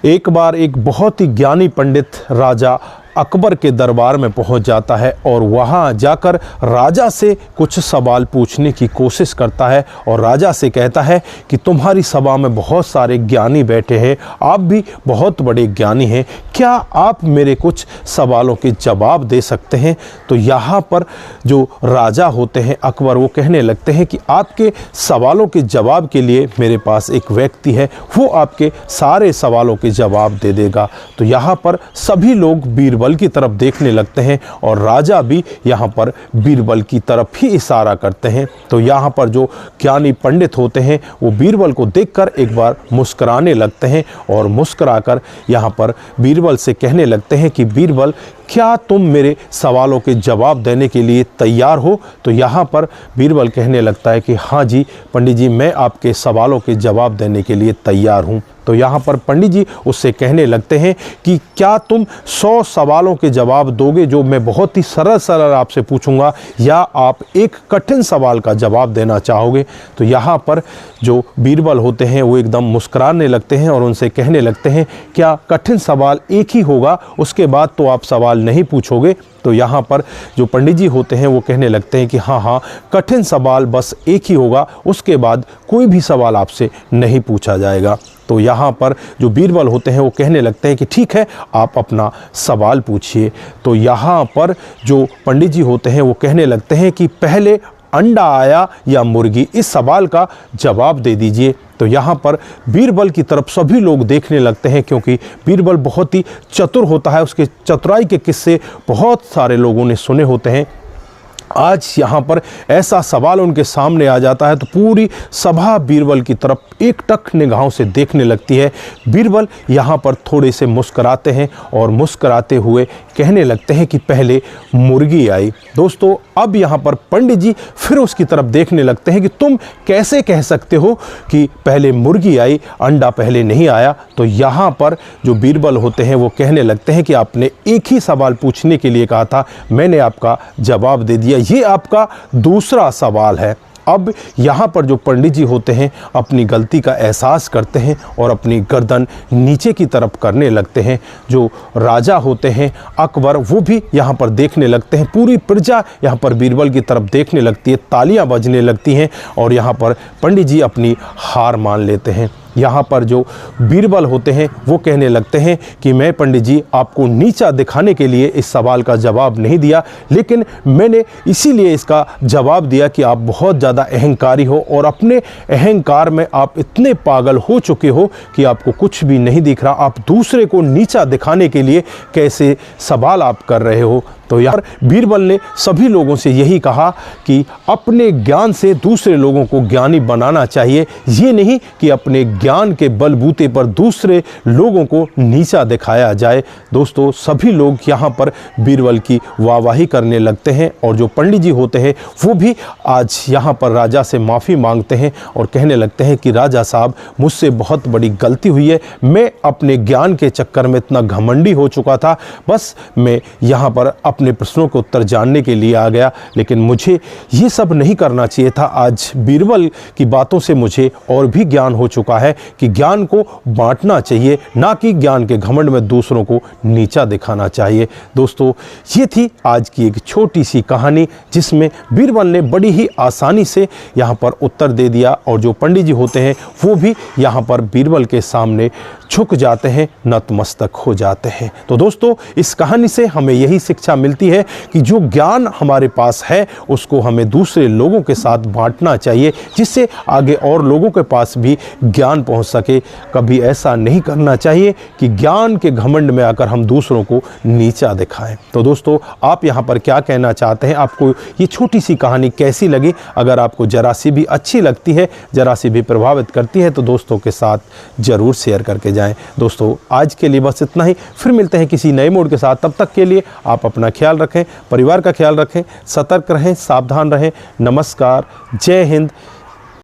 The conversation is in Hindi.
एक बार एक बहुत ही ज्ञानी पंडित राजा अकबर के दरबार में पहुंच जाता है और वहां जाकर राजा से कुछ सवाल पूछने की कोशिश करता है और राजा से कहता है कि तुम्हारी सभा में बहुत सारे ज्ञानी बैठे हैं, आप भी बहुत बड़े ज्ञानी हैं, क्या आप मेरे कुछ सवालों के जवाब दे सकते हैं। तो यहाँ पर जो राजा होते हैं अकबर, वो कहने लगते हैं कि आपके सवालों के जवाब के लिए मेरे पास एक व्यक्ति है, वो आपके सारे सवालों के जवाब दे देगा। तो यहाँ पर सभी लोग बीरबल की तरफ देखने लगते हैं और राजा भी यहाँ पर बीरबल की तरफ ही इशारा करते हैं। तो यहाँ पर जो ज्ञानी पंडित होते हैं वो बीरबल को देखकर एक बार मुस्कुराने लगते हैं और मुस्कुराकर यहाँ पर बीरबल से कहने लगते हैं कि बीरबल, क्या तुम मेरे सवालों के जवाब देने के लिए तैयार हो। तो यहाँ पर बीरबल कहने लगता है कि हाँ जी पंडित जी, मैं आपके सवालों के जवाब देने के लिए तैयार हूँ। तो यहाँ पर पंडित जी उससे कहने लगते हैं कि क्या तुम 100 सवालों के जवाब दोगे जो मैं बहुत ही सरल सरल आपसे पूछूंगा, या आप एक कठिन सवाल का जवाब देना चाहोगे। तो यहाँ पर जो बीरबल होते हैं वो एकदम मुस्कुराने लगते हैं और उनसे कहने लगते हैं, क्या कठिन सवाल एक ही होगा, उसके बाद तो आप सवाल नहीं पूछोगे। तो यहाँ पर जो पंडित जी होते हैं वो कहने लगते हैं कि हाँ, कठिन सवाल बस एक ही होगा, उसके बाद कोई भी सवाल आपसे नहीं पूछा जाएगा। तो यहाँ पर जो बीरबल होते हैं वो कहने लगते हैं कि ठीक है, आप अपना सवाल पूछिए। तो यहाँ पर जो पंडित जी होते हैं वो कहने लगते हैं कि पहले अंडा आया या मुर्गी, इस सवाल का जवाब दे दीजिए। तो यहाँ पर बीरबल की तरफ सभी लोग देखने लगते हैं, क्योंकि बीरबल बहुत ही चतुर होता है, उसके चतुराई के किस्से बहुत सारे लोगों ने सुने होते हैं। आज यहाँ पर ऐसा सवाल उनके सामने आ जाता है तो पूरी सभा बीरबल की तरफ एकटक निगाहों से देखने लगती है। बीरबल यहाँ पर थोड़े से मुस्कुराते हैं और मुस्कुराते हुए कहने लगते हैं कि पहले मुर्गी आई। दोस्तों, अब यहाँ पर पंडित जी फिर उसकी तरफ देखने लगते हैं कि तुम कैसे कह सकते हो कि पहले मुर्गी आई, अंडा पहले नहीं आया। तो यहाँ पर जो बीरबल होते हैं वो कहने लगते हैं कि आपने एक ही सवाल पूछने के लिए कहा था, मैंने आपका जवाब दे दिया, ये आपका दूसरा सवाल है। अब यहाँ पर जो पंडित जी होते हैं अपनी गलती का एहसास करते हैं और अपनी गर्दन नीचे की तरफ करने लगते हैं। जो राजा होते हैं अकबर, वो भी यहाँ पर देखने लगते हैं। पूरी प्रजा यहाँ पर बीरबल की तरफ देखने लगती है, तालियां बजने लगती हैं और यहाँ पर पंडित जी अपनी हार मान लेते हैं। यहाँ पर जो बीरबल होते हैं वो कहने लगते हैं कि मैं पंडित जी आपको नीचा दिखाने के लिए इस सवाल का जवाब नहीं दिया, लेकिन मैंने इसीलिए इसका जवाब दिया कि आप बहुत ज़्यादा अहंकारी हो और अपने अहंकार में आप इतने पागल हो चुके हो कि आपको कुछ भी नहीं दिख रहा। आप दूसरे को नीचा दिखाने के लिए कैसे सवाल आप कर रहे हो। तो यार बीरबल ने सभी लोगों से यही कहा कि अपने ज्ञान से दूसरे लोगों को ज्ञानी बनाना चाहिए, ये नहीं कि अपने ज्ञान के बलबूते पर दूसरे लोगों को नीचा दिखाया जाए। दोस्तों, सभी लोग यहाँ पर बीरबल की वाहवाही करने लगते हैं और जो पंडित जी होते हैं वो भी आज यहाँ पर राजा से माफ़ी मांगते हैं और कहने लगते हैं कि राजा साहब, मुझसे बहुत बड़ी गलती हुई है, मैं अपने ज्ञान के चक्कर में इतना घमंडी हो चुका था, बस मैं यहाँ पर अपने प्रश्नों के उत्तर जानने के लिए आ गया, लेकिन मुझे ये सब नहीं करना चाहिए था। आज बीरबल की बातों से मुझे और भी ज्ञान हो चुका है कि ज्ञान को बांटना चाहिए, ना कि ज्ञान के घमंड में दूसरों को नीचा दिखाना चाहिए। दोस्तों, ये थी आज की एक छोटी सी कहानी जिसमें बीरबल ने बड़ी ही आसानी से यहाँ पर उत्तर दे दिया और जो पंडित जी होते हैं वो भी यहाँ पर बीरबल के सामने झुक जाते हैं, नतमस्तक हो जाते हैं। तो दोस्तों, इस कहानी से हमें यही शिक्षा मिलती है कि जो ज्ञान हमारे पास है उसको हमें दूसरे लोगों के साथ बांटना चाहिए, जिससे आगे और लोगों के पास भी ज्ञान पहुंच सके। कभी ऐसा नहीं करना चाहिए कि ज्ञान के घमंड में आकर हम दूसरों को नीचा दिखाएं। तो दोस्तों, आप यहाँ पर क्या कहना चाहते हैं? आपको ये छोटी सी कहानी कैसी लगी? अगर आपको जरा सी भी अच्छी लगती है, जरा सी भी प्रभावित करती है, तो दोस्तों के साथ ज़रूर शेयर करके जाएं। दोस्तों, आज के लिए बस इतना ही, फिर मिलते हैं किसी नए मोड के साथ। तब तक के लिए आप अपना ख्याल रखें, परिवार का ख्याल रखें, सतर्क रहें, सावधान रहें। नमस्कार, जय हिंद,